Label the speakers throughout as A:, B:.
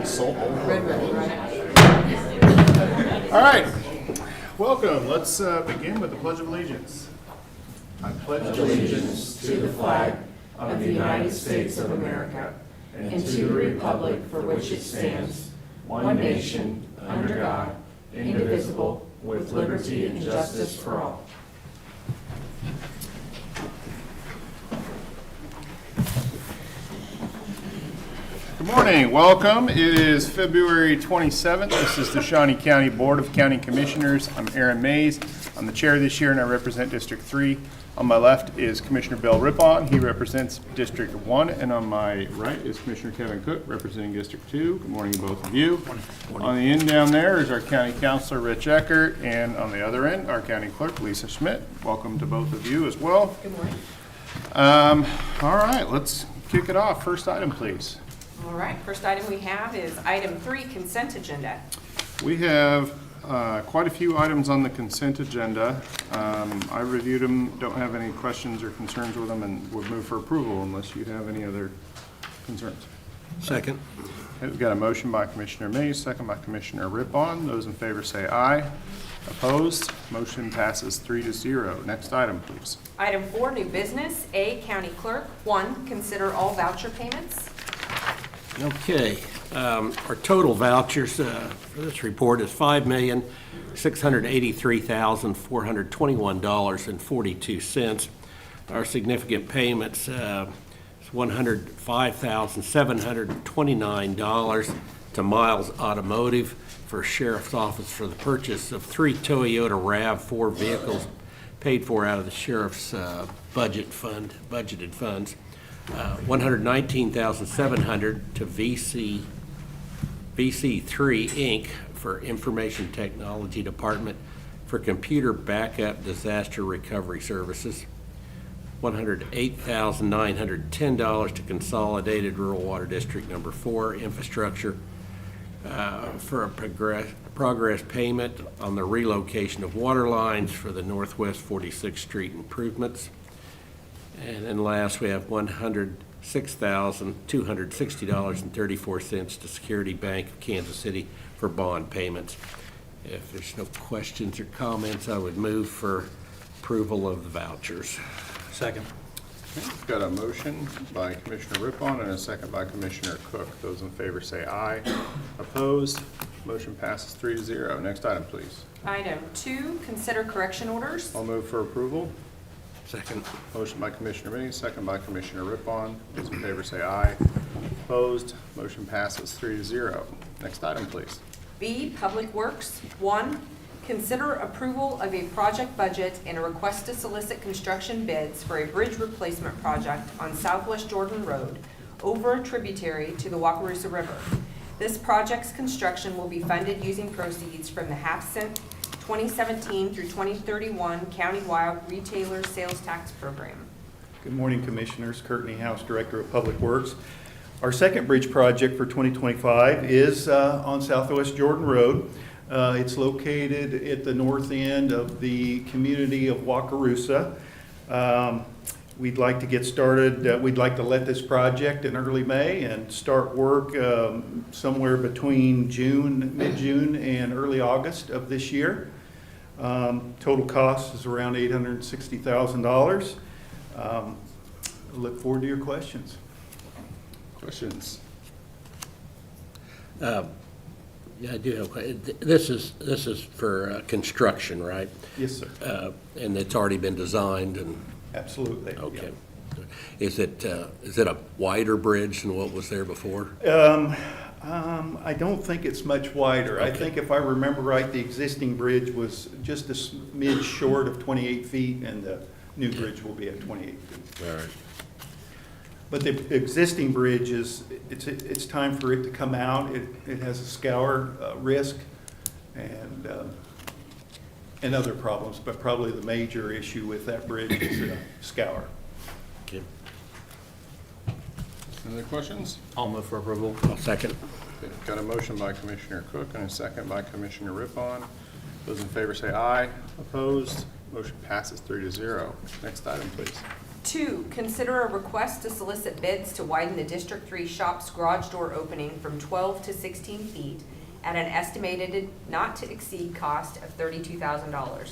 A: All right, welcome. Let's begin with the Pledge of Allegiance. I pledge
B: allegiance to the flag of the United States of America and to the republic for which it stands, one nation, under God, indivisible, with liberty and justice for all.
A: Good morning, welcome. It is February 27th. This is the Shawnee County Board of County Commissioners. I'm Aaron Mays. I'm the chair this year and I represent District 3. On my left is Commissioner Bill Rippon. He represents District 1. And on my right is Commissioner Kevin Cook representing District 2. Good morning to both of you. On the end down there is our County Councilor Rich Eckert, and on the other end, our County Clerk Lisa Schmidt. Welcome to both of you as well.
B: Good morning.
A: All right, let's kick it off. First item, please.
C: All right, first item we have is item 3, consent agenda.
A: We have quite a few items on the consent agenda. I reviewed them, don't have any questions or concerns with them, and would move for approval unless you have any other concerns.
D: Second.
A: Okay, we've got a motion by Commissioner Mays, second by Commissioner Rippon. Those in favor say aye. Opposed? Motion passes 3-0. Next item, please.
C: Item 4, new business. A, County Clerk. 1, consider all voucher payments.
D: Okay, our total vouchers for this report is $5,683,421.42. Our significant payments is $105,729 to Miles Automotive for Sheriff's Office for the purchase of 3 Toyota RAV4 vehicles paid for out of the Sheriff's budgeted funds. $119,700 to VC3 Inc. for Information Technology Department for computer backup disaster recovery services. $108,910 to Consolidated Rural Water District Number 4 infrastructure for a progress payment on the relocation of water lines for the Northwest 46th Street improvements. And then last, we have $106,260.34 to Security Bank of Kansas City for bond payments. If there's no questions or comments, I would move for approval of the vouchers.
E: Second.
A: Okay, we've got a motion by Commissioner Rippon and a second by Commissioner Cook. Those in favor say aye. Opposed? Motion passes 3-0. Next item, please.
C: Item 2, consider correction orders.
A: I'll move for approval.
D: Second.
A: Motion by Commissioner Mays, second by Commissioner Rippon. Those in favor say aye. Opposed? Motion passes 3-0. Next item, please.
C: B, Public Works. 1, consider approval of a project budget and a request to solicit construction bids for a bridge replacement project on Southwest Jordan Road over a tributary to the Wakarusa River. This project's construction will be funded using proceeds from the half-cent 2017 through 2031 countywide retailer sales tax program.
E: Good morning, Commissioners. Courtney House, Director of Public Works. Our second bridge project for 2025 is on Southwest Jordan Road. It's located at the north end of the community of Wakarusa. We'd like to get started. We'd like to let this project in early May and start work somewhere between mid-June and early August of this year. Total cost is around $860,000. Look forward to your questions.
A: Questions?
D: Yeah, I do have. This is for construction, right?
E: Yes, sir.
D: And it's already been designed and.
E: Absolutely.
D: Okay.
E: Yeah.
D: Is it a wider bridge than what was there before?
E: I don't think it's much wider.
D: Okay.
E: I think if I remember right, the existing bridge was just a smidge short of 28 feet, and the new bridge will be at 28 feet.
D: All right.
E: But the existing bridge it's time for it to come out. It has a scour risk and other problems, but probably the major issue with that bridge is scour.
D: Okay.
A: Any other questions?
E: I'll move for approval.
D: I'll second.
A: Okay, got a motion by Commissioner Cook and a second by Commissioner Rippon. Those in favor say aye. Opposed? Motion passes 3-0. Next item, please.
C: 2, consider a request to solicit bids to widen the District 3 shop's garage door opening from 12 to 16 feet at an estimated not to exceed cost of $32,000.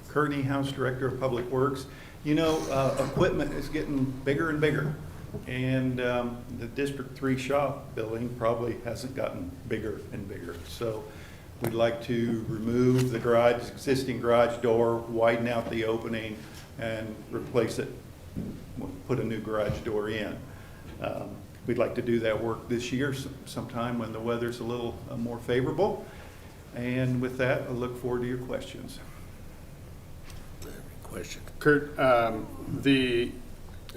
E: Courtney House, Director of Public Works. You know, equipment is getting bigger and bigger, and the District 3 shop building probably hasn't gotten bigger and bigger. So we'd like to remove the garage, existing garage door, widen out the opening, and replace it, put a new garage door in. We'd like to do that work this year sometime when the weather's a little more favorable. And with that, I look forward to your questions.
D: Question.
A: Kurt, the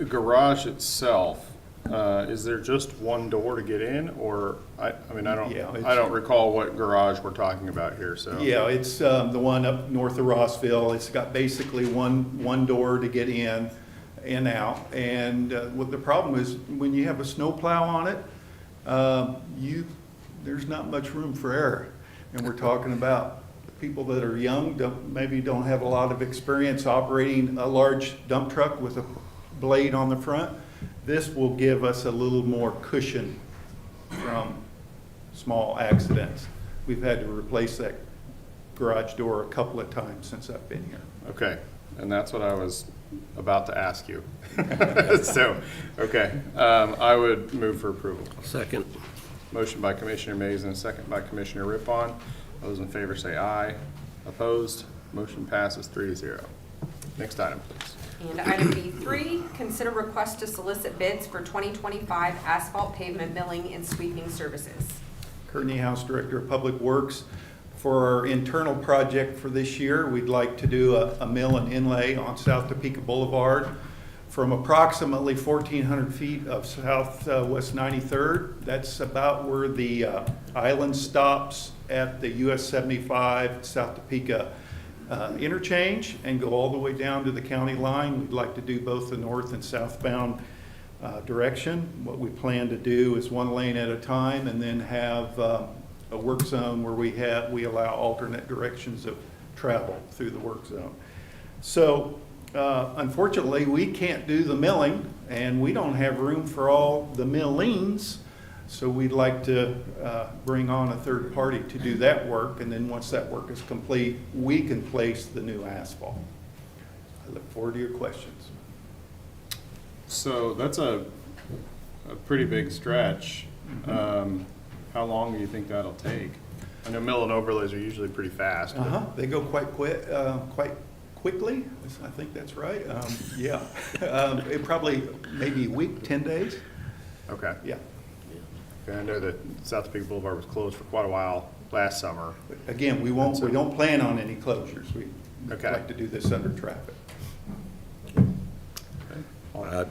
A: garage itself, is there just one door to get in, or, I
E: Yeah,
A: don't recall what garage we're talking about here, so.
E: Yeah, it's the one up north of Rossville. It's got basically one door to get in and out. And what the problem is, when you have a snowplow on it, there's not much room for error. And we're talking about people that are young, maybe don't have a lot of experience operating a large dump truck with a blade on the front. This will give us a little more cushion from small accidents. We've had to replace that garage door a couple of times since I've been here.
A: Okay, and that's what I was about to ask you. So, okay, I would move for approval.
D: Second.
A: Motion by Commissioner Mays and a second by Commissioner Rippon. Those in favor say aye. Opposed? Motion passes 3-0. Next item, please.
C: And item B3, consider request to solicit bids for 2025 asphalt pavement milling and sweeping services.
E: Courtney House, Director of Public Works. For our internal project for this year, we'd like to do a mill and inlay on South Topeka Boulevard from approximately 1,400 feet of Southwest 93rd. That's about where the island stops at the US 75 South Topeka interchange and go all the way down to the county line. We'd like to do both the north and southbound direction. What we plan to do is one lane at a time, and then have a work zone where we allow alternate directions of travel through the work zone. So unfortunately, we can't do the milling, and we don't have room for all the millings. So we'd like to bring on a third party to do that work, and then once that work is complete, we can place the new asphalt. I look forward to your questions.
A: So that's a pretty big stretch. How long do you think that'll take? I know mill and overlays are usually pretty fast. but-
E: They go quite quickly. I think that's right. Yeah, it probably maybe a week, 10 days.
A: Okay.
E: Yeah.
A: Okay, I know that South Topeka Boulevard was closed for quite a while last summer.
E: But again, we don't plan on any closures. We
A: Okay.
E: like to do this under traffic.
A: Go ahead.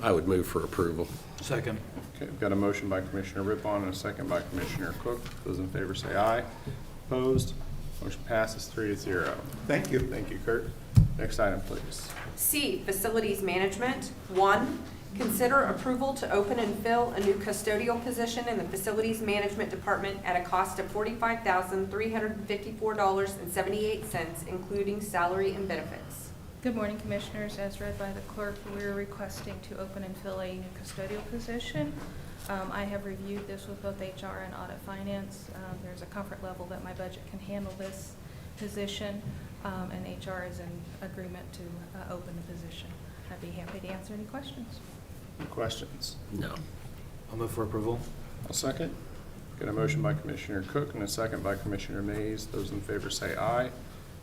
D: I would move for approval.
B: Second.
A: Okay, we've got a motion by Commissioner Rippon and a second by Commissioner Cook. Those in favor say aye. Opposed? Motion passes 3-0.
E: Thank you.
A: Thank you, Kurt. Next item, please.
C: C, facilities management. 1, consider approval to open and fill a new custodial position in the facilities management department at a cost of $45,354.78, including salary and benefits.
F: Good morning, Commissioners. As read by the clerk, we're requesting to open and fill a new custodial position. I have reviewed this with both HR and Audit Finance. There's a comfort level that my budget can handle this position, and HR is in agreement to open the position. I'd be happy to answer any questions.
A: Any questions?
D: No.
B: I'll move for approval.
A: A second. Got a motion by Commissioner Cook and a second by Commissioner Mays. Those in favor say aye.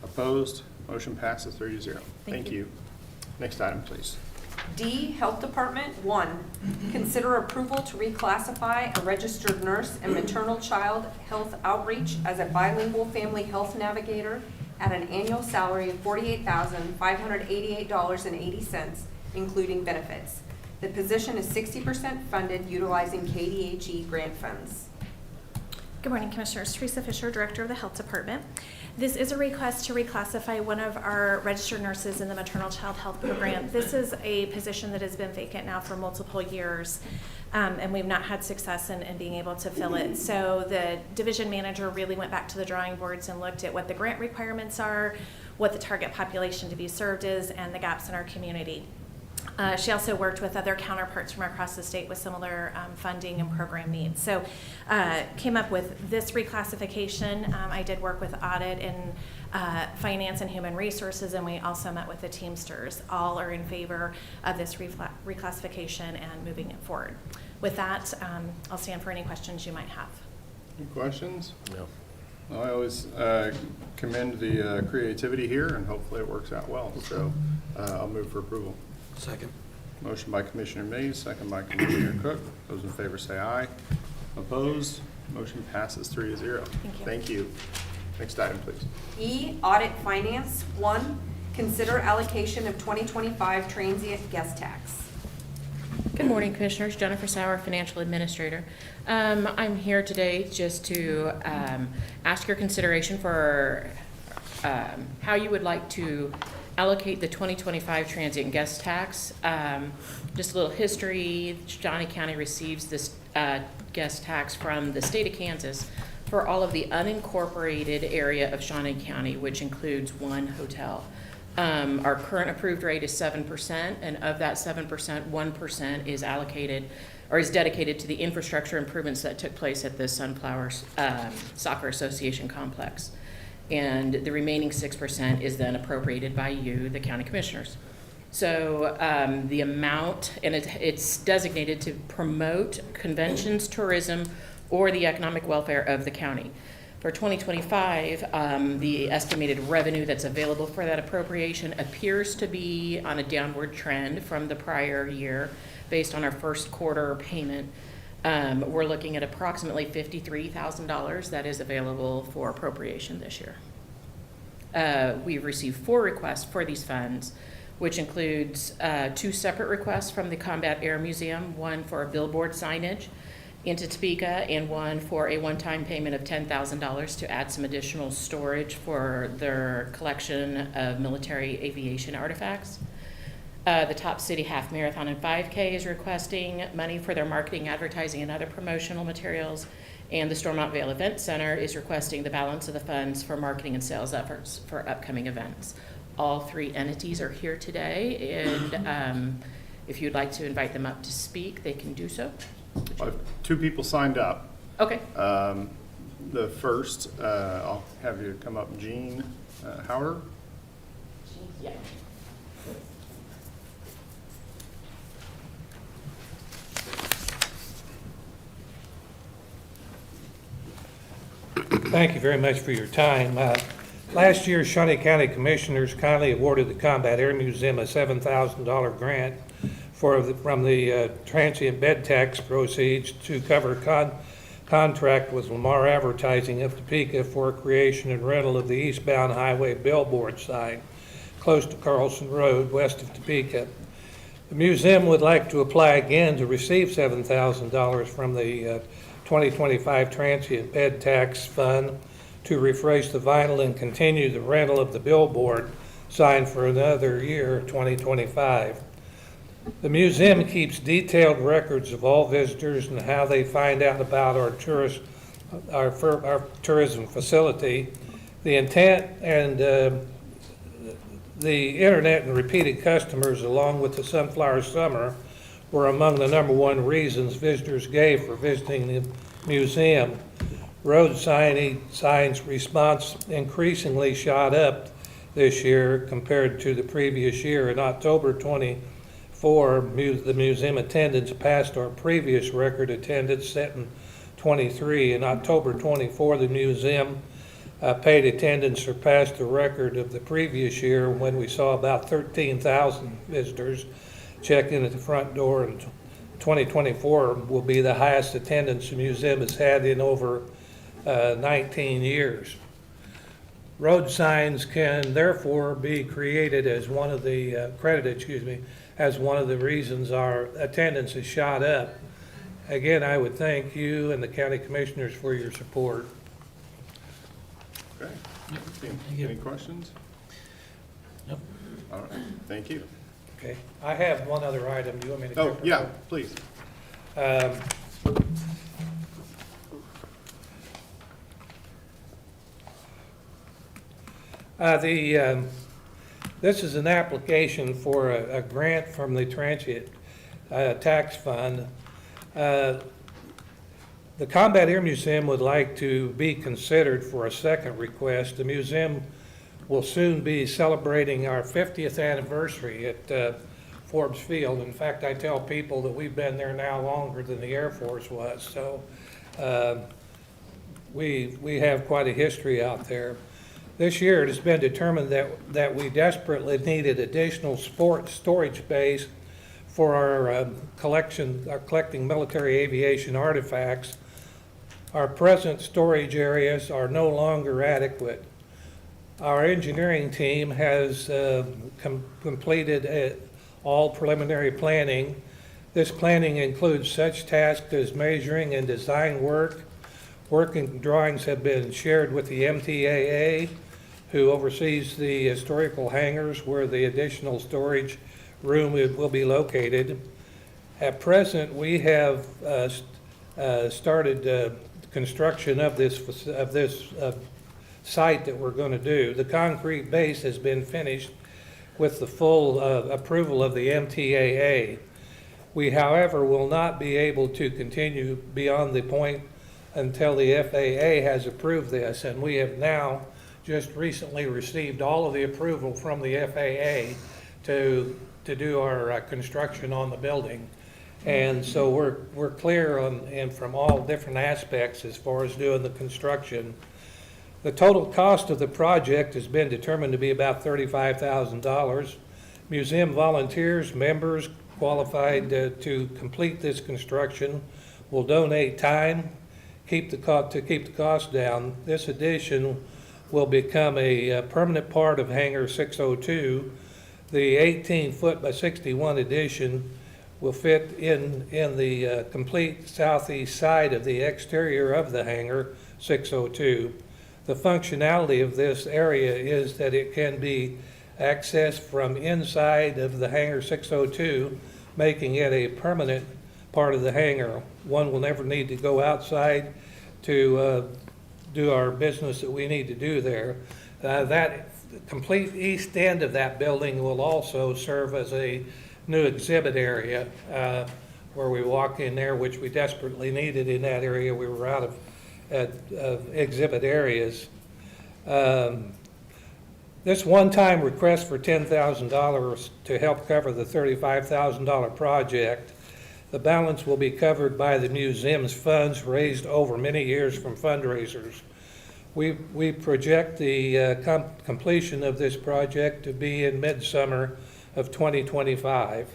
A: Opposed? Motion passes 3-0.
F: Thank you.
A: Next item, please.
C: D, Health Department. 1, consider approval to reclassify a registered nurse and maternal child health outreach as a bilingual family health navigator at an annual salary of $48,588.80, including benefits. The position is 60% funded utilizing KDHE grant funds.
G: Good morning, Commissioners. Teresa Fisher, Director of the Health Department. This is a request to reclassify one of our registered nurses in the maternal child health program. This is a position that has been vacant now for multiple years, and we've not had success in being able to fill it. So the division manager really went back to the drawing boards and looked at what the grant requirements are, what the target population to be served is, and the gaps in our community. She also worked with other counterparts from across the state with similar funding and program needs. So came up with this reclassification. I did work with audit and finance and human resources, and we also met with the Teamsters. All are in favor of this reclassification and moving it forward. With that, I'll stand for any questions you might have.
A: Any questions?
D: No.
A: Well, I always commend the creativity here, and hopefully it works out well. So I'll move for approval.
D: Second.
A: Motion by Commissioner Mays, second by Commissioner Cook. Those in favor say aye. Opposed? Motion passes 3-0.
G: Thank you.
A: Thank you. Next item, please.
C: E, audit finance. 1, consider allocation of 2025 transient guest tax.
B: Good morning, Commissioners. Jennifer Sauer, Financial Administrator. I'm here today just to ask your consideration for how you would like to allocate the 2025 transient guest tax. Just a little history. Shawnee County receives this guest tax from the state of Kansas for all of the unincorporated area of Shawnee County, which includes 1 hotel. Our current approved rate is 7%, and of that 7%, 1% is allocated or is dedicated to the infrastructure improvements that took place at the Sunflower Soccer Association complex. And the remaining 6% is then appropriated by you, the county commissioners. So the amount, and it's designated to promote conventions, tourism, or the economic welfare of the county. For 2025, the estimated revenue that's available for that appropriation appears to be on a downward trend from the prior year based on our first quarter payment. We're looking at approximately $53,000 that is available for appropriation this year. We've received 4 requests for these funds, which includes 2 separate requests from the Combat Air Museum, 1 for a billboard signage into Topeka, and 1 for a one-time payment of $10,000 to add some additional storage for their collection of military aviation artifacts. The Top City Half Marathon and 5K is requesting money for their marketing, advertising, and other promotional materials. And the Stormont Vale Event Center is requesting the balance of the funds for marketing and sales efforts for upcoming events. All 3 entities are here today, and if you'd like to invite them up to speak, they can do so.
A: I have 2 people signed up.
B: Okay.
A: The first, I'll have you come up, Jean Howard.
B: Yeah.
H: Thank you very much for your time. Last year, Shawnee County Commissioners kindly awarded the Combat Air Museum a $7,000 grant from the transient bed tax proceeds to cover contract with Lamar Advertising of Topeka for creation and rental of the eastbound highway billboard sign close to Carlson Road, west of Topeka. The museum would like to apply again to receive $7,000 from the 2025 transient bed tax fund to refresh the vinyl and continue the rental of the billboard sign for another year, 2025. The museum keeps detailed records of all visitors and how they find out about our tourism facility. The intent and the internet and repeated customers, along with the Sunflower Summer, were among the #1 reasons visitors gave for visiting the museum. Road signs response increasingly shot up this year compared to the previous year. In October 24, the museum attendance passed our previous record attendance set in 23. In October 24, the museum paid attendance surpassed the record of the previous year when we saw about 13,000 visitors check in at the front door. And 2024 will be the highest attendance the museum has had in over 19 years. Road signs can therefore be created as one of the as one of the reasons our attendance has shot up. Again, I would thank you and the county commissioners for your support.
A: Okay. Any questions?
D: Nope.
A: All right. Thank you.
H: Okay, I have one other item. Do you want me to
A: Oh,
H: cover?
A: yeah, please. The
H: This is an application for a grant from the Transient Tax Fund. The Combat Air Museum would like to be considered for a second request. The museum will soon be celebrating our 50th anniversary at Forbes Field. In fact, I tell people that we've been there now longer than the Air Force was, so we have quite a history out there. This year, it has been determined that we desperately needed additional storage space for our collecting military aviation artifacts. Our present storage areas are no longer adequate. Our engineering team has completed all preliminary planning. This planning includes such tasks as measuring and design work. Working drawings have been shared with the MTAA, who oversees the historical hangars where the additional storage room will be located. At present, we have started construction of this site that we're going to do. The concrete base has been finished with the full approval of the MTAA. We, however, will not be able to continue beyond the point until the FAA has approved this, and we have now just recently received all of the approval from the FAA to do our construction on the building. And so we're clear on, and from all different aspects as far as doing the construction. The total cost of the project has been determined to be about $35,000. Museum volunteers, members qualified to complete this construction will donate time to keep the cost down. This addition will become a permanent part of Hangar 602. The 18-foot by 61 addition will fit in the complete southeast side of the exterior of the Hangar 602. The functionality of this area is that it can be accessed from inside of the Hangar 602, making it a permanent part of the hangar. One will never need to go outside to do our business that we need to do there. That complete east end of that building will also serve as a new exhibit area where we walk in there, which we desperately needed in that area. We were out of exhibit areas. This one-time request for $10,000 to help cover the $35,000 project. The balance will be covered by the museum's funds raised over many years from fundraisers. We project the completion of this project to be in midsummer of 2025,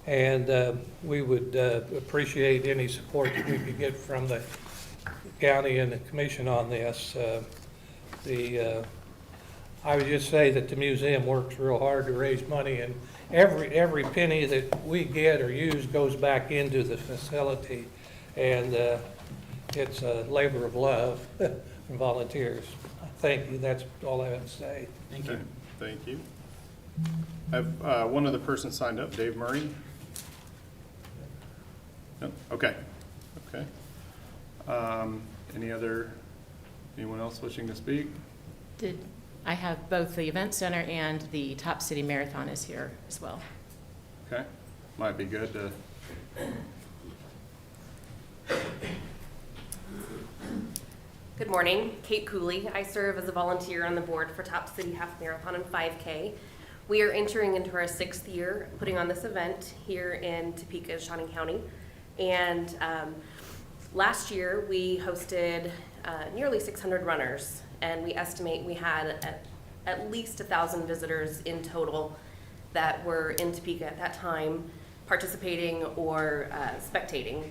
H: and we would appreciate any support that we could get from the county and the commission on this. I would just say that the museum works real hard to raise money, and every penny that we get or use goes back into the facility, and it's a labor of love from volunteers. Thank you. That's all I have to say.
E: Thank you.
A: Thank you. I have one other person signed up, Dave Murray. No? Okay. Okay. Anyone else wishing to speak?
B: I have both the Event Center and the Top City Marathon is here as well.
A: Okay. Might be good to.
I: Good morning, Kate Cooley. I serve as a volunteer on the board for Top City Half Marathon and 5K. We are entering into our 6th year putting on this event here in Topeka, Shawnee County. And last year we hosted nearly 600 runners, and we estimate we had at least 1,000 visitors in total that were in Topeka at that time, participating or spectating.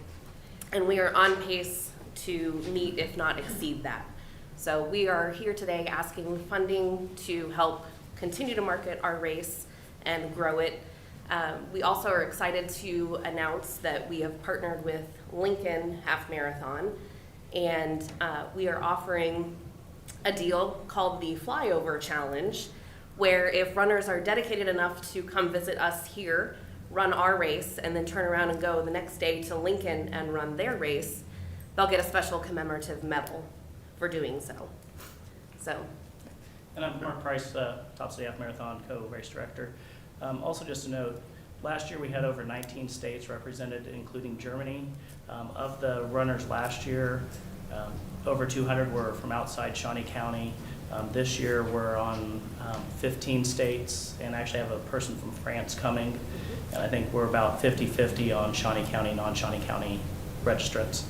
I: And we are on pace to meet, if not exceed that. So we are here today asking funding to help continue to market our race and grow it. We also are excited to announce that we have partnered with Lincoln Half Marathon, and we are offering a deal called the Flyover Challenge, where if runners are dedicated enough to come visit us here, run our race, and then turn around and go the next day to Lincoln and run their race, they'll get a special commemorative medal for doing so. So
J: And I'm Mark Price, Top City Half Marathon co-race director. Also just to note, last year we had over 19 states represented, including Germany. Of the runners last year, over 200 were from outside Shawnee County. This year we're on 15 states, and actually have a person from France coming. And I think we're about 50-50 on Shawnee County, non-Shawnee County registrants.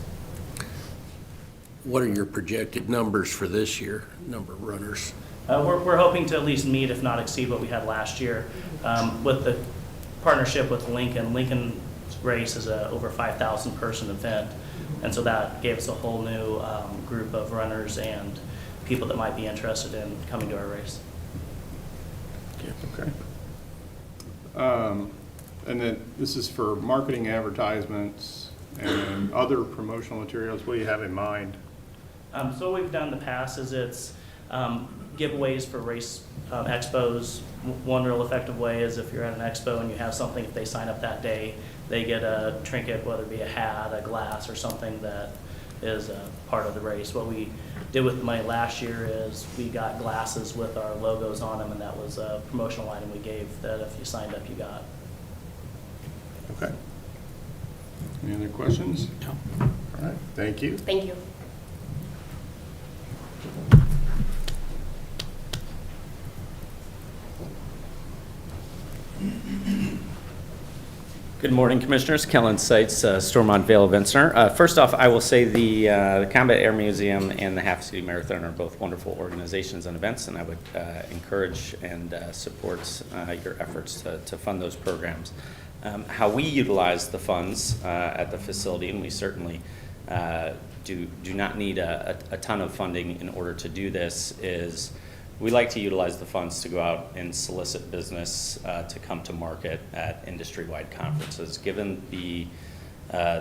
D: What are your projected numbers for this year, number of runners?
J: We're hoping to at least meet, if not exceed, what we had last year. With the partnership with Lincoln's race is a over 5,000 person event, and so that gave us a whole new group of runners and people that might be interested in coming to our race.
A: Okay. And then this is for marketing, advertisements, and other promotional materials. What do you have in mind?
J: So what we've done in the past is it's giveaways for race expos. One real effective way is if you're at an expo and you have something, if they sign up that day, they get a trinket, whether it be a hat, a glass, or something that is part of the race. What we did with the money last year is we got glasses with our logos on them, and that was a promotional item we gave that if you signed up, you got.
A: Okay. Any other questions? No. All right, thank you.
I: Thank you.
K: Good morning, Commissioners. Kellen Seitz, Stormont Vale Event Center. First off, I will say the Combat Air Museum and the Half City Marathon are both wonderful organizations and events, and I would encourage and support your efforts to fund those programs. How we utilize the funds at the facility, and we certainly do not need a ton of funding in order to do this, is we like to utilize the funds to go out and solicit business to come to market at industry-wide conferences. Given the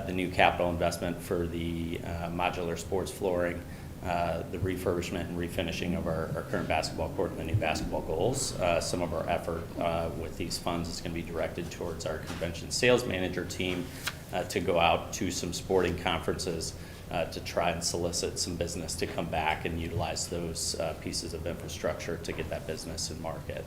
K: new capital investment for the modular sports flooring, the refurbishment and refinishing of our current basketball court and the new basketball goals, some of our effort with these funds is going to be directed towards our convention sales manager team to go out to some sporting conferences to try and solicit some business to come back and utilize those pieces of infrastructure to get that business in market.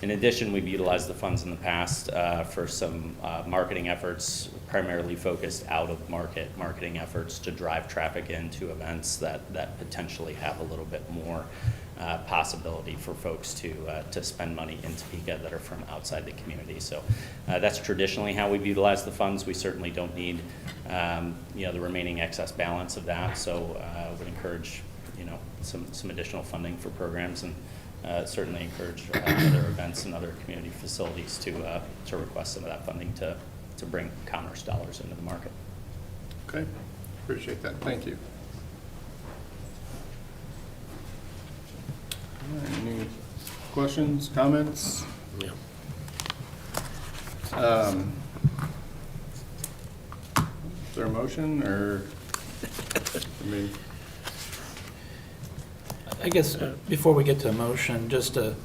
K: In addition, we've utilized the funds in the past for some marketing efforts, primarily focused out of market marketing efforts to drive traffic into events that potentially have a little bit more possibility for folks to spend money in Topeka that are from outside the community. So that's traditionally how we've utilized the funds. We certainly don't need the remaining excess balance of that. So I would encourage some additional funding for programs, and certainly encourage other events and other community facilities to request some of that funding to bring commerce dollars into the market.
A: Okay, appreciate that. Thank you. All right, any questions, comments?
D: Yeah.
A: Is there a motion, or, I mean,
L: I guess before we get to a motion, just a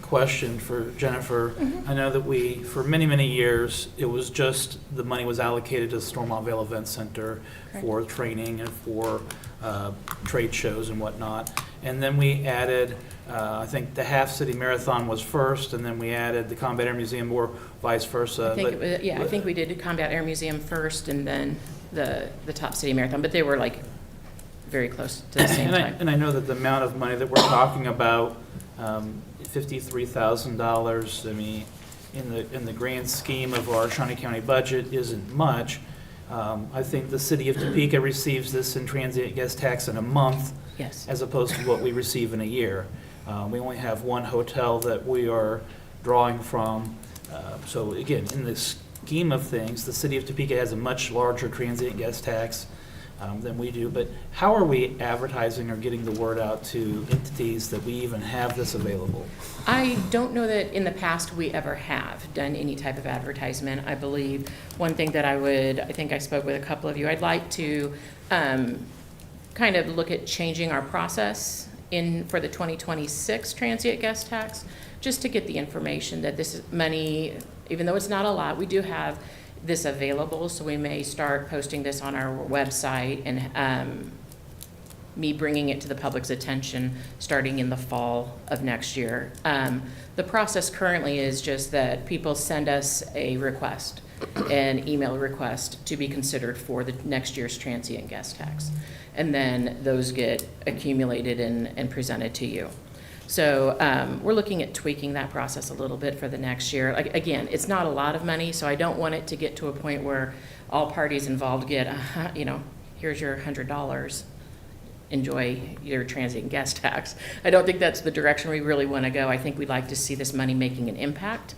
L: question for Jennifer. I know that for many, many years, it was just the money was allocated to the Stormont Vale Event Center for training and for trade shows and whatnot. And then we added, I think the Half City Marathon was first, and then we added the Combat Air Museum, or vice versa.
B: I think we did the Combat Air Museum first, and then the Top City Marathon, but they were like very close to the same time.
L: And I know that the amount of money that we're talking about, $53,000, I mean, in the grand scheme of our Shawnee County budget isn't much. I think the city of Topeka receives this in transient guest tax in a month,
B: Yes.
L: as opposed to what we receive in a year. We only have one hotel that we are drawing from. So again, in the scheme of things, the city of Topeka has a much larger transient guest tax than we do. But how are we advertising or getting the word out to entities that we even have this available?
B: I don't know that in the past we ever have done any type of advertisement. I believe one thing that I think I spoke with a couple of you, I'd like to kind of look at changing our process for the 2026 transient guest tax, just to get the information that this is money, even though it's not a lot, we do have this available, so we may start posting this on our website and me bringing it to the public's attention starting in the fall of next year. The process currently is just that people send us a request, an email request to be considered for the next year's transient guest tax. And then those get accumulated and presented to you. So we're looking at tweaking that process a little bit for the next year. Like, again, it's not a lot of money, so I don't want it to get to a point where all parties involved get, here's your $100. Enjoy your transient guest tax. I don't think that's the direction we really want to go. I think we'd like to see this money making an impact,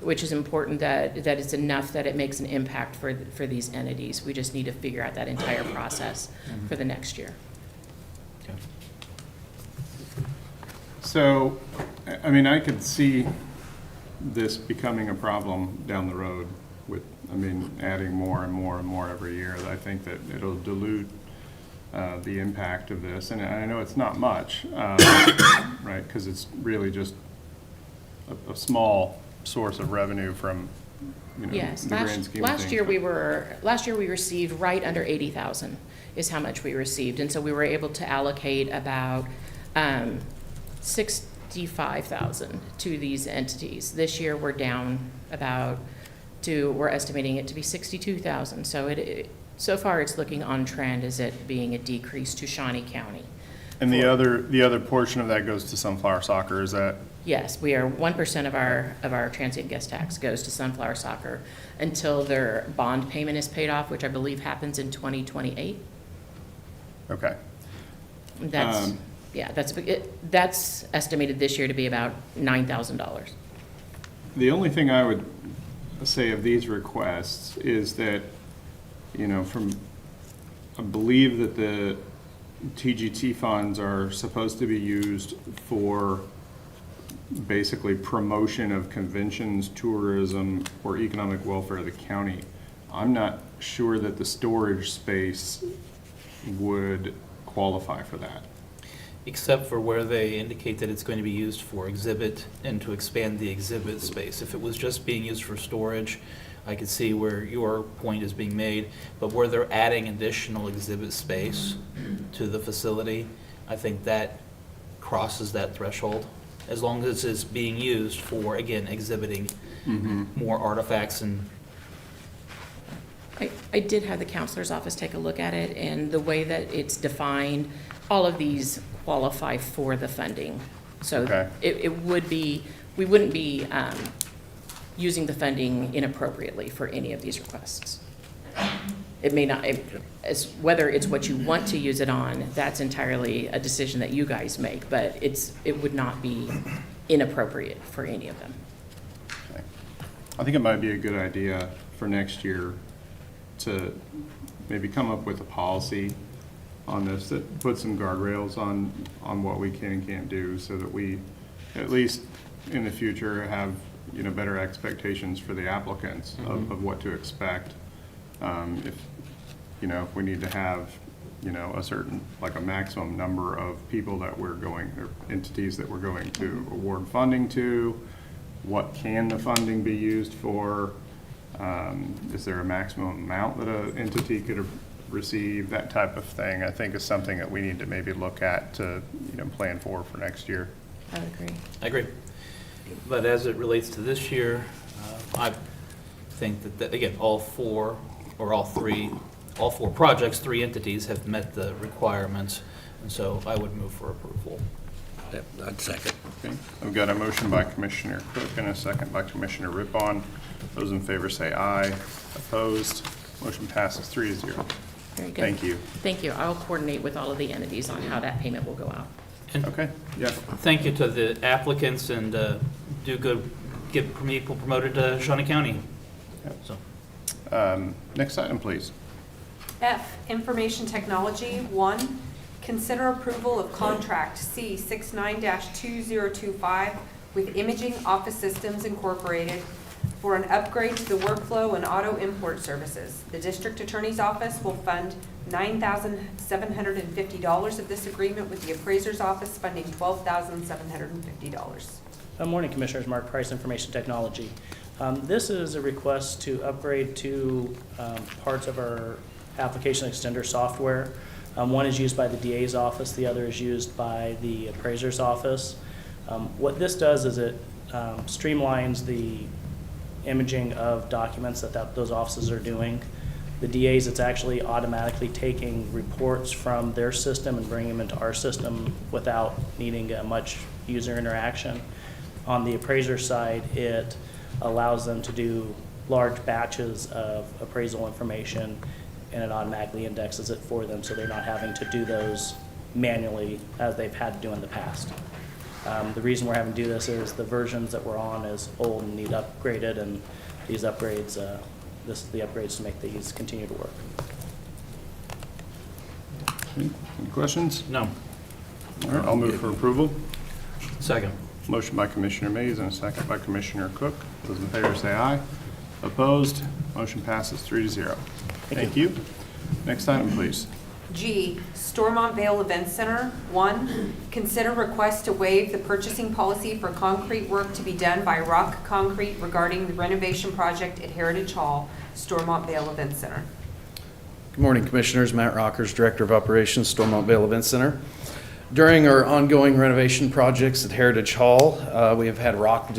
B: which is important that it's enough that it makes an impact for these entities. We just need to figure out that entire process for the next year.
A: So, I mean, I could see this becoming a problem down the road with, adding more and more and more every year. I think that it'll dilute the impact of this, and I know it's not much, right? Because it's really just a small source of revenue from,
B: Yes,
A: the grand scheme of
B: last
A: things.
B: year we received right under 80,000 is how much we received, and so we were able to allocate about 65,000 to these entities. This year we're down we're estimating it to be 62,000. So so far it's looking on trend as it being a decrease to Shawnee County.
A: And the other portion of that goes to Sunflower Soccer, is that?
B: Yes, we are 1% of our transient guest tax goes to Sunflower Soccer until their bond payment is paid off, which I believe happens in 2028.
A: Okay.
B: That's estimated this year to be about $9,000.
A: The only thing I would say of these requests is that, I believe that the TGT funds are supposed to be used for basically promotion of conventions, tourism, or economic welfare of the county. I'm not sure that the storage space would qualify for that.
L: Except for where they indicate that it's going to be used for exhibit and to expand the exhibit space. If it was just being used for storage, I could see where your point is being made, but where they're adding additional exhibit space to the facility, I think that crosses that threshold, as long as it's being used for, again, exhibiting more artifacts. And
B: I did have the counselor's office take a look at it, and the way that it's defined, all of these qualify for the funding. So
A: Okay.
B: we wouldn't be using the funding inappropriately for any of these requests. It may not, whether it's what you want to use it on, that's entirely a decision that you guys make, but it would not be inappropriate for any of them.
A: Okay. I think it might be a good idea for next year to maybe come up with a policy on this that puts some guardrails on what we can and can't do, so that we, at least in the future, have better expectations for the applicants of what to expect. If we need to have a certain, like a maximum number of people that we're going, or entities that we're going to award funding to, what can the funding be used for? Is there a maximum amount that an entity could receive? That type of thing, I think, is something that we need to maybe look at to, plan for next year.
B: I would agree.
L: I agree. But as it relates to this year, I think that again, all four projects, 3 entities have met the requirements, and so I would move for approval.
D: Yep, I'd second.
A: Okay, I've got a motion by Commissioner Cook and a second by Commissioner Rippon. Those in favor say aye. Opposed? Motion passes 3-0.
B: Very good.
A: Thank you.
B: Thank you. I'll coordinate with all of the entities on how that payment will go out.
A: Okay, yeah.
L: Thank you to the applicants, and do good, get people promoted to Shawnee County.
A: Yep.
L: So,
A: Next item, please.
C: F, Information Technology. 1, consider approval of contract C69-2025 with Imaging Office Systems Incorporated for an upgrade to the workflow and auto import services. The District Attorney's Office will fund $9,750 of this agreement, with the Appraiser's Office funding $12,750.
J: Good morning, Commissioners. Mark Price, Information Technology. This is a request to upgrade to parts of our application extender software. One is used by the DA's office, the other is used by the appraiser's office. What this does is it streamlines the imaging of documents that those offices are doing. The DA's, it's actually automatically taking reports from their system and bringing them into our system without needing much user interaction. On the appraiser side, it allows them to do large batches of appraisal information, and it automatically indexes it for them, so they're not having to do those manually as they've had to do in the past. The reason we're having to do this is the versions that we're on is old and need upgraded, and these upgrades, this is the upgrades to make these continue to work.
A: Any questions?
L: No.
A: All right, I'll move for approval.
L: Second.
A: Motion by Commissioner Mays and a second by Commissioner Cook. Those in favor say aye. Opposed? Motion passes 3-0. Thank you. Next item, please.
C: G, Stormont Vale Event Center. 1, consider request to waive the purchasing policy for concrete work to be done by Rock Concrete regarding the renovation project at Heritage Hall, Stormont Vale Event Center.
M: Good morning, Commissioners. Matt Rockers, Director of Operations, Stormont Vale Event Center. During our ongoing renovation projects at Heritage Hall, we have had Rock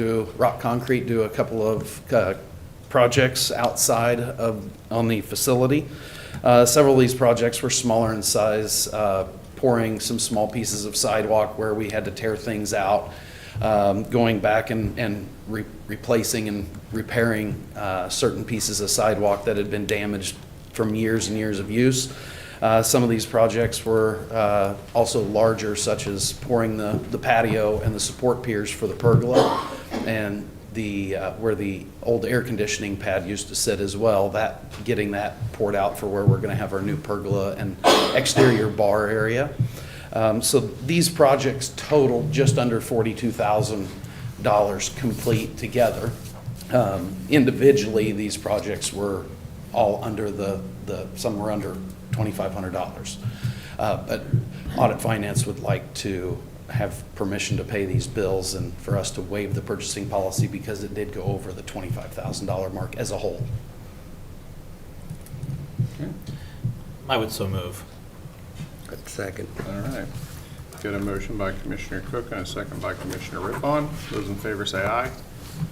M: Concrete do a couple of projects outside on the facility. Several of these projects were smaller in size, pouring some small pieces of sidewalk where we had to tear things out, going back and replacing and repairing certain pieces of sidewalk that had been damaged from years and years of use. Some of these projects were also larger, such as pouring the patio and the support piers for the pergola, and where the old air conditioning pad used to sit as well, getting that poured out for where we're going to have our new pergola and exterior bar area. So these projects total just under $42,000 complete together. Individually, these projects were all under some were under $2,500. But Audit Finance would like to have permission to pay these bills and for us to waive the purchasing policy because it did go over the $25,000 mark as a whole.
L: I would so move.
D: Second.
A: All right. Got a motion by Commissioner Cook and a second by Commissioner Rippon. Those in favor say aye.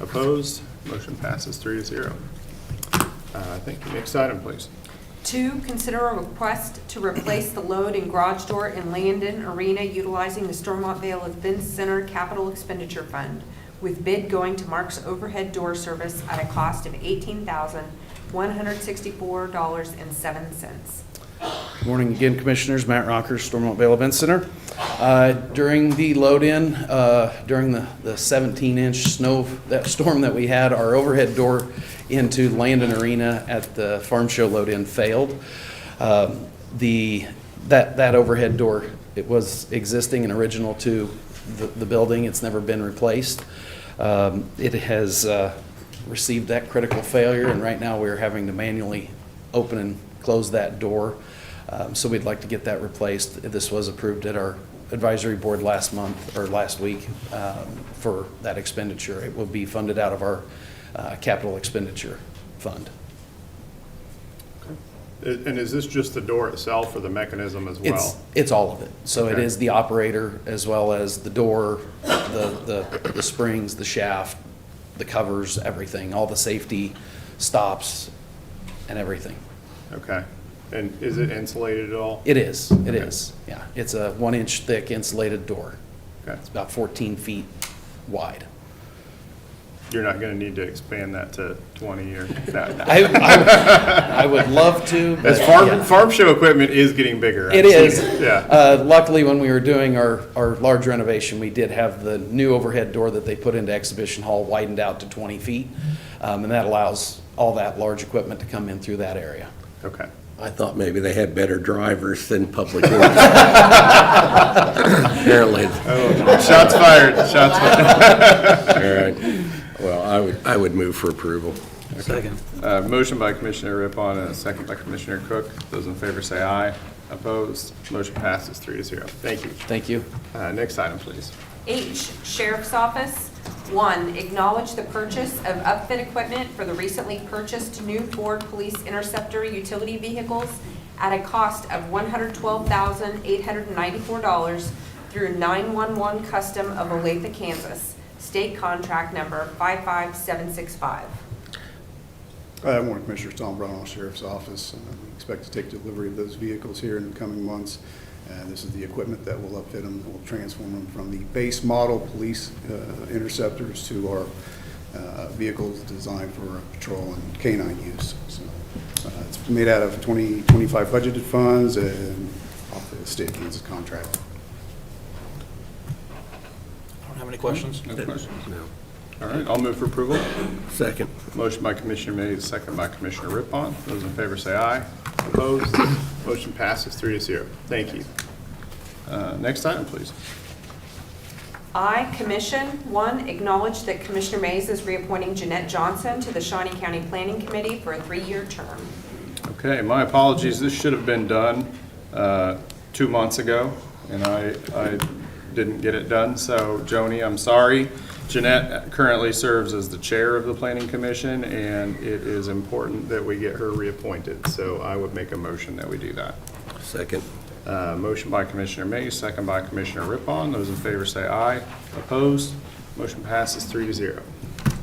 A: Opposed? Motion passes 3-0. Thank you. Next item, please.
C: 2, consider a request to replace the load-in garage door in Landon Arena utilizing the Stormont Vale Event Center Capital Expenditure Fund, with bid going to Mark's Overhead Door Service at a cost of $18,164.07.
M: Good morning again, Commissioners. Matt Rockers, Stormont Vale Event Center. During the load-in, during the 17-inch storm that we had, our overhead door into Landon Arena at the Farm Show load-in failed. That overhead door, it was existing and original to the building. It's never been replaced. It has received that critical failure, and right now we're having to manually open and close that door. So we'd like to get that replaced. This was approved at our advisory board last week for that expenditure. It will be funded out of our capital expenditure fund.
A: And is this just the door itself or the mechanism as well?
M: It's all of it. So
A: Okay.
M: It is the operator as well as the door, the springs, the shaft, the covers, everything, all the safety stops and everything.
A: Okay. And is it insulated at all?
M: It is, it is, yeah. It's a 1-inch thick insulated door.
A: Okay.
M: It's about 14 feet wide.
A: You're not going to need to expand that to 20 or that.
M: I would love to, but
A: As
M: yeah.
A: farm show equipment is getting bigger.
M: It
A: I've seen
M: is.
A: it. Yeah.
M: Luckily, when we were doing our large renovation, we did have the new overhead door that they put into Exhibition Hall widened out to 20 feet. And that allows all that large equipment to come in through that area.
A: Okay.
D: I thought maybe they had better drivers than Public Works. Apparently.
A: Oh, shots fired. Shots fired.
D: All right. Well, I would move for approval.
L: Second.
A: Motion by Commissioner Rippon and a second by Commissioner Cook. Those in favor say aye. Opposed? Motion passes 3-0. Thank you.
M: Thank you.
A: Next item, please.
C: H, Sheriff's Office. 1, acknowledge the purchase of upfit equipment for the recently purchased new Ford Police Interceptor utility vehicles at a cost of $112,894 through 911 Custom of Olathe, Kansas, state contract number 55765.
N: Good morning, Commissioners. Tom Brown, Sheriff's Office. We expect to take delivery of those vehicles here in the coming months. This is the equipment that will upfit them, that will transform them from the base model police interceptors to our vehicles designed for patrol and canine use. So it's made out of 2025 budgeted funds and off the state of Kansas contract.
L: I don't have any questions.
A: No questions?
D: No.
A: All right, I'll move for approval.
D: Second.
A: Motion by Commissioner Mays, second by Commissioner Rippon. Those in favor say aye. Opposed? Motion passes 3-0. Thank you. Next item, please.
C: I, Commission, 1, acknowledge that Commissioner Mays is reappointing Jeanette Johnson to the Shawnee County Planning Committee for a 3-year term.
A: Okay, my apologies. This should have been done 2 months ago, and I didn't get it done. So, Joni, I'm sorry. Jeanette currently serves as the chair of the Planning Commission, and it is important that we get her reappointed. So I would make a motion that we do that.
D: Second.
A: Motion by Commissioner Mays, second by Commissioner Rippon. Those in favor say aye. Opposed? Motion passes 3-0.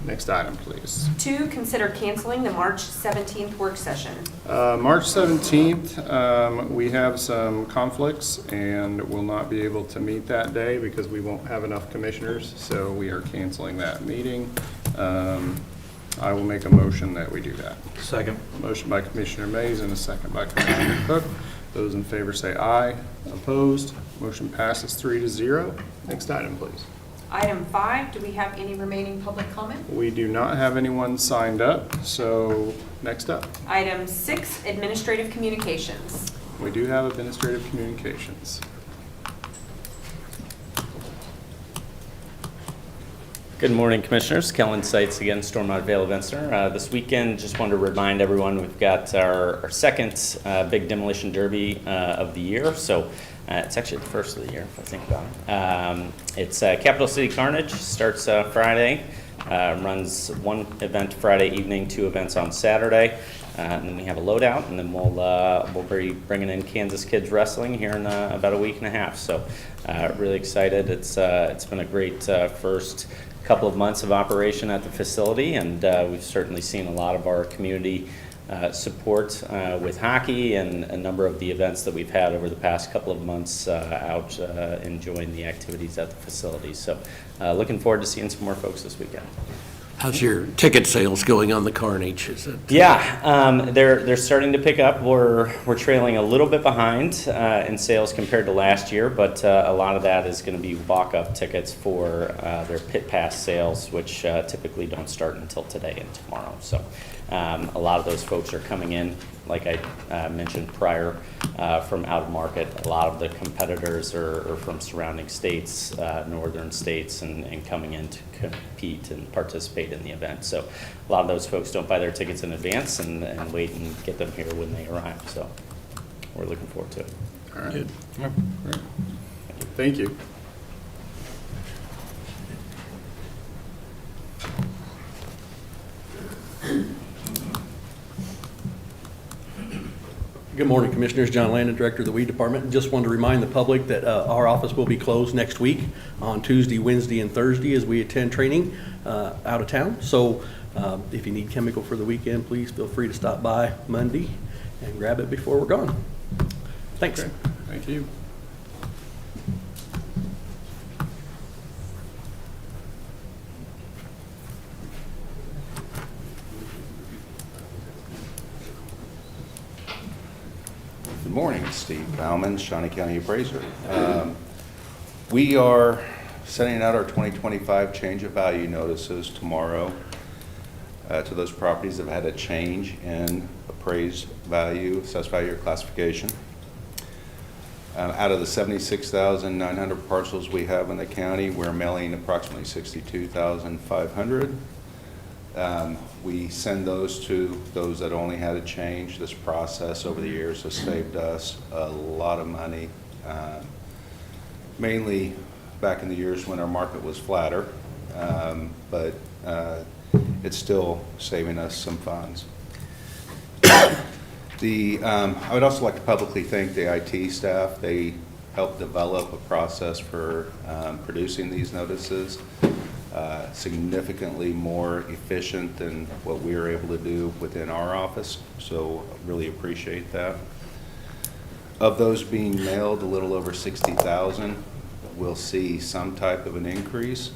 A: Next item, please.
C: 2, consider canceling the March 17th work session.
A: March 17th, we have some conflicts and will not be able to meet that day because we won't have enough commissioners, so we are canceling that meeting. I will make a motion that we do that.
L: Second.
A: Motion by Commissioner Mays and a second by Commissioner Cook. Those in favor say aye. Opposed? Motion passes 3-0. Next item, please.
C: Item 5, do we have any remaining public comment?
A: We do not have anyone signed up, so next up.
C: Item 6, administrative communications.
A: We do have administrative communications.
K: Good morning, Commissioners. Kellen Seitz again, Stormont Vale Event Center. This weekend, just wanted to remind everyone we've got our second big demolition derby of the year. So it's actually the first of the year, if I think about it. It's Capital City Carnage. Starts Friday, runs one event Friday evening, 2 events on Saturday. And then we have a loadout, and then we'll be bringing in Kansas Kids Wrestling here in about a week and a half. So really excited. It's been a great first couple of months of operation at the facility, and we've certainly seen a lot of our community support with hockey and a number of the events that we've had over the past couple of months out enjoying the activities at the facility. So looking forward to seeing some more folks this weekend.
D: How's your ticket sales going on the Carnage? Is it?
K: Yeah, they're starting to pick up. We're trailing a little bit behind in sales compared to last year, but a lot of that is going to be walk-up tickets for their pit pass sales, which typically don't start until today and tomorrow. So a lot of those folks are coming in, like I mentioned prior, from out of market. A lot of the competitors are from surrounding states, northern states, and coming in to compete and participate in the event. So a lot of those folks don't buy their tickets in advance and wait and get them here when they arrive. So we're looking forward to it.
A: All right.
D: Good.
A: Great. Thank you.
O: Good morning, Commissioners. John Landon, Director of the Weed Department. Just wanted to remind the public that our office will be closed next week on Tuesday, Wednesday, and Thursday as we attend training out of town. So if you need chemical for the weekend, please feel free to stop by Monday and grab it before we're gone. Thanks.
A: Okay. Thank you.
P: Good morning, Steve Bauman, Shawnee County Appraiser. We are sending out our 2025 change of value notices tomorrow to those properties that have had a change in appraised value, assessed value, or classification. Out of the 76,900 parcels we have in the county, we're mailing approximately 62,500. We send those to those that only had a change. This process over the years has saved us a lot of money, mainly back in the years when our market was flatter, but it's still saving us some funds. I would also like to publicly thank the IT staff. They helped develop a process for producing these notices, significantly more efficient than what we were able to do within our office, so really appreciate that. Of those being mailed, a little over 60,000, we'll see some type of an increase.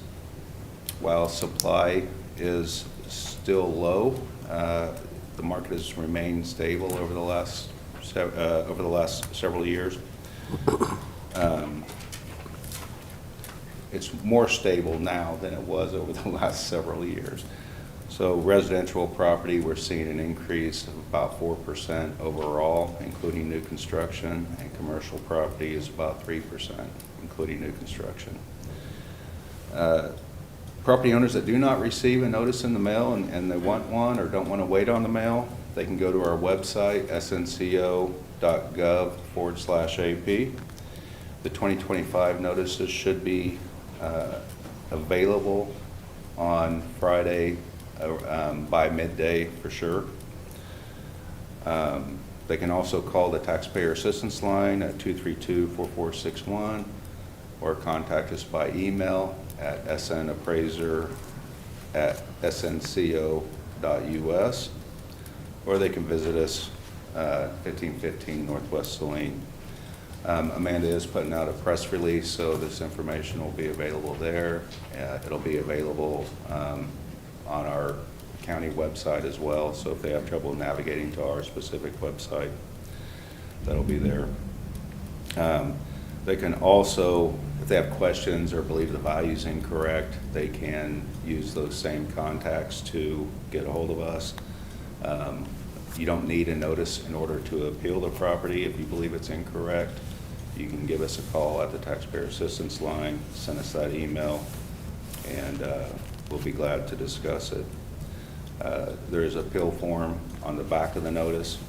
P: While supply is still low, the market has remained stable over the last several years. It's more stable now than it was over the last several years. So residential property, we're seeing an increase of about 4% overall, including new construction, and commercial property is about 3%, including new construction. Property owners that do not receive a notice in the mail and they want one or don't want to wait on the mail, they can go to our website, snco.gov/AP. The 2025 notices should be available on Friday by midday for sure. They can also call the taxpayer assistance line at 232-4461 or contact us by email at snappraiser@snco.us, or they can visit us 1515 Northwest Saline. Amanda is putting out a press release, so this information will be available there. It'll be available on our county website as well, so if they have trouble navigating to our specific website, that'll be there. They can also, if they have questions or believe the value is incorrect, they can use those same contacts to get a hold of us. You don't need a notice in order to appeal the property. If you believe it's incorrect, you can give us a call at the taxpayer assistance line, send us that email, and we'll be glad to discuss it. There is an appeal form on the back of the notice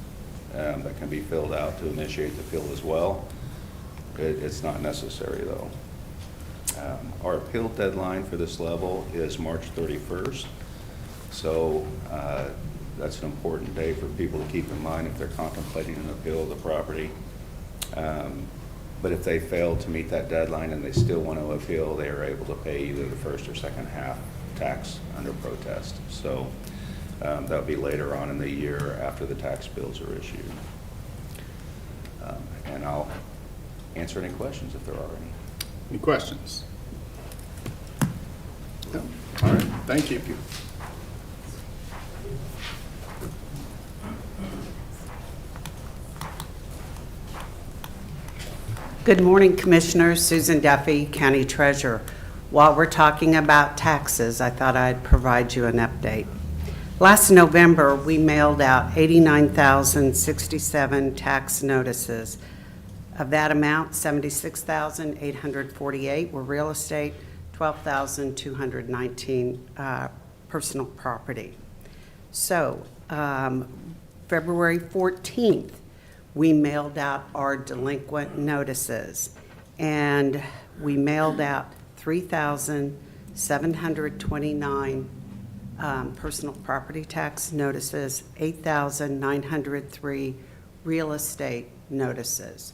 P: that can be filled out to initiate the appeal as well. It's not necessary though. Our appeal deadline for this level is March 31st. So that's an important day for people to keep in mind if they're contemplating an appeal of the property. But if they fail to meet that deadline and they still want to appeal, they are able to pay either the first or second half tax under protest. So that'll be later on in the year after the tax bills are issued. And I'll answer any questions if there are any.
A: Any questions? No? All right, thank you.
B: Good morning, Commissioners. Susan Duffy, County Treasurer. While we're talking about taxes, I thought I'd provide you an update. Last November, we mailed out 89,067 tax notices. Of that amount, 76,848 were real estate, 12,219 personal property. So, February 14th, we mailed out our delinquent notices, and we mailed out 3,729 personal property tax notices, 8,903 real estate notices.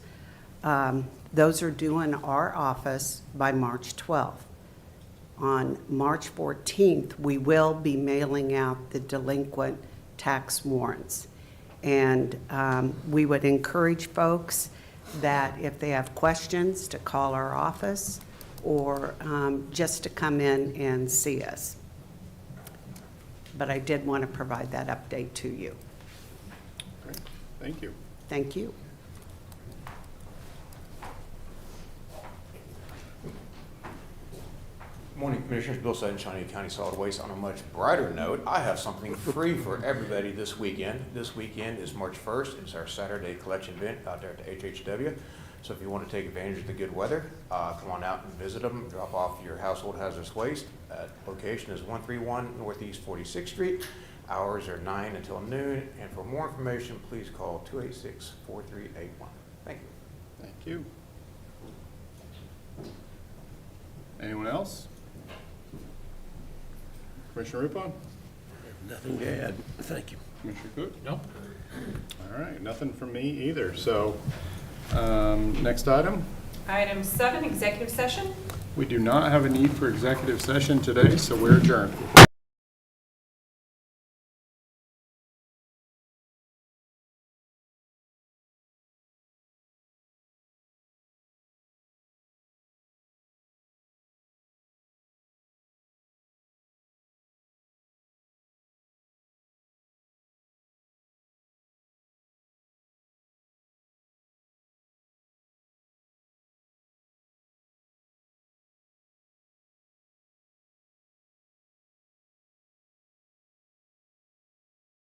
B: Those are due in our office by March 12th. On March 14th, we will be mailing out the delinquent tax warrants. And we would encourage folks that if they have questions, to call our office or just to come in and see us. But I did want to provide that update to you.
A: Great. Thank you.
B: Thank you.
Q: Morning, Commissioners. Bill Sutton, Shawnee County Solid Waste. On a much brighter note, I have something free for everybody this weekend. This weekend is March 1st. It's our Saturday collection event out there at the HHW. So if you want to take advantage of the good weather, come on out and visit them. Drop off your household hazardous waste. Location is 131 Northeast 46th Street. Hours are 9 until noon. And for more information, please call 286-4381. Thank you.
A: Thank you. Anyone else? Commissioner Rupon?
D: Nothing to add. Thank you.
A: Commissioner Cook?
L: No?
A: All right, nothing from me either. So, next item.
C: Item 7, executive session.
A: We do not have a need for executive session today, so we're adjourned.